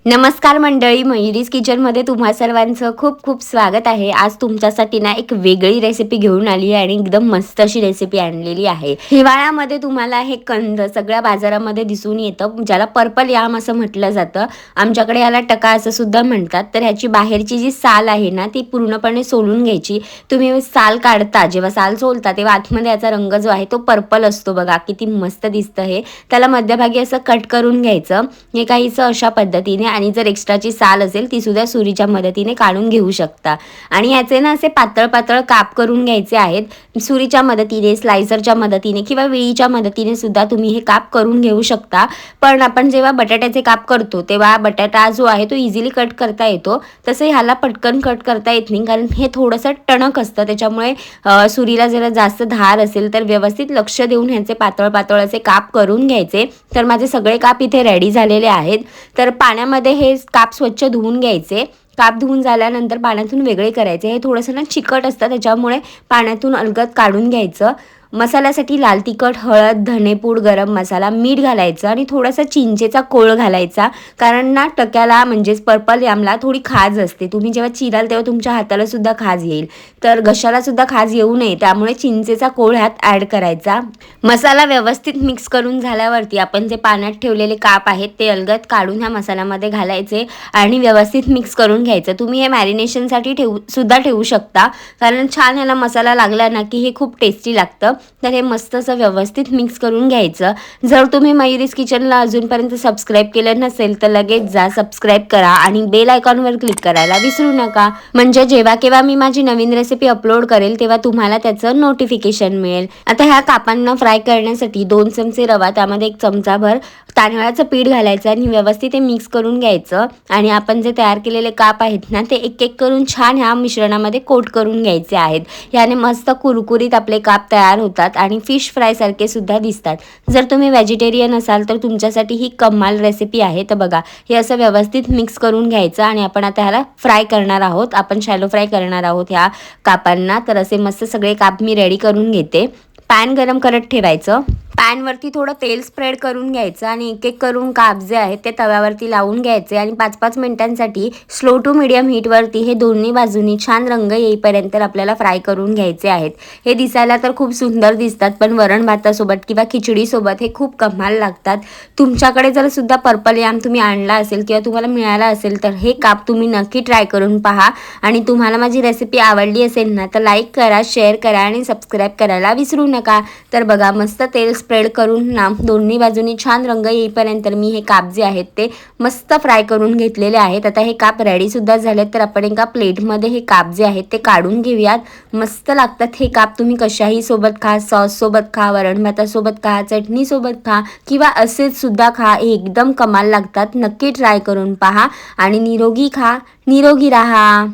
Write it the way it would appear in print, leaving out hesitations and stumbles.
नमस्कार मंडळी, मयुरीज किचनमध्ये तुम्हा सर्वांचं खूप खूप स्वागत आहे. आज तुमच्यासाठी ना एक वेगळी रेसिपी घेऊन आली आहे आणि एकदम मस्त अशी रेसिपी आणलेली आहे. हिवाळ्यामध्ये तुम्हाला हे कंद सगळ्या बाजारामध्ये दिसून येतं, ज्याला पर्पल याम असं म्हटलं जातं. आमच्याकडे याला टका असं सुद्धा म्हणतात. तर ह्याची बाहेरची जी साल आहे ना ती पूर्णपणे सोलून घ्यायची. तुम्ही साल काढता, जेव्हा साल सोलता तेव्हा आतमध्ये याचा रंग जो आहे तो पर्पल असतो. बघा किती मस्त दिसतं हे. त्याला मध्यभागी असं कट करून घ्यायचं. हे काहीसं अशा पद्धतीने, आणि जर एक्स्ट्राची साल असेल ती सुद्धा सुरीच्या मदतीने काढून घेऊ शकता. आणि ह्याचे ना असे पातळ पातळ काप करून घ्यायचे आहेत. सुरीच्या मदतीने, स्लायसरच्या मदतीने किंवा विळीच्या मदतीने सुद्धा तुम्ही हे काप करून घेऊ शकता. पण आपण जेव्हा बटाट्याचे काप करतो तेव्हा बटाटा जो आहे तो इझिली कट करता येतो, तसं ह्याला पटकन कट करता येत नाही, कारण हे थोडंसं टणक असतं. त्याच्यामुळे सुरीला जरा जास्त धार असेल तर व्यवस्थित लक्ष देऊन ह्याचे पातळ पातळ असे काप करून घ्यायचे. तर माझे सगळे काप इथे रेडी झालेले आहेत. तर पाण्यामध्ये हे काप स्वच्छ धुवून घ्यायचे. काप धुवून झाल्यानंतर पाण्यातून वेगळे करायचे. हे थोडंसं ना चिकट असतं, त्याच्यामुळे पाण्यातून अलगद काढून घ्यायचं. मसाल्यासाठी लाल तिखट, हळद, धनेपूड, गरम मसाला, मीठ घालायचं आणि थोडासा चिंचेचा कोळ घालायचा. कारण ना टक्याला म्हणजेच पर्पल यामला थोडी खाज असते. तुम्ही जेव्हा चिराल तेव्हा तुमच्या हाताला सुद्धा खाज येईल, तर घशाला सुद्धा खाज येऊ नये त्यामुळे चिंचेचा कोळ ह्यात ॲड करायचा. मसाला व्यवस्थित मिक्स करून झाल्यावरती आपण जे पाण्यात ठेवलेले काप आहेत ते अलगद काढून ह्या मसाल्यामध्ये घालायचे आणि व्यवस्थित मिक्स करून घ्यायचं. तुम्ही हे मॅरिनेशनसाठी सुद्धा ठेवू शकता, कारण छान ह्याला मसाला लागला ना की हे खूप टेस्टी लागतं. तर हे मस्त असं व्यवस्थित मिक्स करून घ्यायचं. जर तुम्ही मयुरीज किचनला अजूनपर्यंत सबस्क्राईब केलं नसेल तर लगेच जा, सबस्क्राईब करा आणि बेल आयकॉनवर क्लिक करायला विसरू नका, म्हणजे जेव्हा केव्हा मी माझी नवीन रेसिपी अपलोड करेल तेव्हा तुम्हाला त्याचं नोटिफिकेशन मिळेल. आता ह्या कापांना फ्राय करण्यासाठी 2 चमचे रवा, त्यामध्ये 1 चमचाभर तांदळाचं पीठ घालायचं आणि व्यवस्थित ते मिक्स करून घ्यायचं. आणि आपण जे तयार केलेले काप आहेत ना ते एक एक करून छान ह्या मिश्रणामध्ये कोट करून घ्यायचे आहेत. याने मस्त कुरकुरीत आपले काप तयार होतात आणि फिश फ्रायसारखे सुद्धा दिसतात. जर तुम्ही व्हेजिटेरियन असाल तर तुमच्यासाठी ही कमाल रेसिपी आहे. तर बघा, हे असं व्यवस्थित मिक्स करून घ्यायचं आणि आपण आता ह्याला फ्राय करणार आहोत. आपण शॅलो फ्राय करणार आहोत ह्या कापांना. तर असे मस्त सगळे काप मी रेडी करून घेते. पॅन गरम करत ठेवायचं. पॅनवरती थोडं तेल स्प्रेड करून घ्यायचं आणि एक एक करून काप जे आहेत ते तव्यावरती लावून घ्यायचे आणि 5-5 मिनिटांसाठी स्लो टू मिडियम हीटवरती हे दोन्ही बाजूनी छान रंग येईपर्यंत आपल्याला फ्राय करून घ्यायचे आहेत. हे दिसायला तर खूप सुंदर दिसतात, पण वरण भातासोबत किंवा खिचडीसोबत हे खूप कमाल लागतात. तुमच्याकडे जर सुद्धा पर्पल याम तुम्ही आणला असेल किंवा तुम्हाला मिळाला असेल तर हे काप तुम्ही नक्की ट्राय करून पहा. आणि तुम्हाला माझी रेसिपी आवडली असेल ना तर लाईक करा, शेअर करा आणि सबस्क्राईब करायला विसरू नका. तर बघा, मस्त तेल स्प्रेड करून ना दोन्ही बाजूनी छान रंग येईपर्यंत मी हे काप जे आहेत ते मस्त फ्राय करून घेतलेले आहेत. आता हे काप रेडी सुद्धा झालेत. तर आपण एका प्लेटमध्ये हे काप जे आहेत ते काढून घेऊयात. मस्त लागतात हे काप. तुम्ही कशाही सोबत खा, सॉस सोबत खा, वरण भातासोबत खा, चटणी सोबत खा किंवा असेच सुद्धा खा. हे एकदम कमाल लागतात. नक्की ट्राय करून पहा आणि निरोगी खा, निरोगी राहा.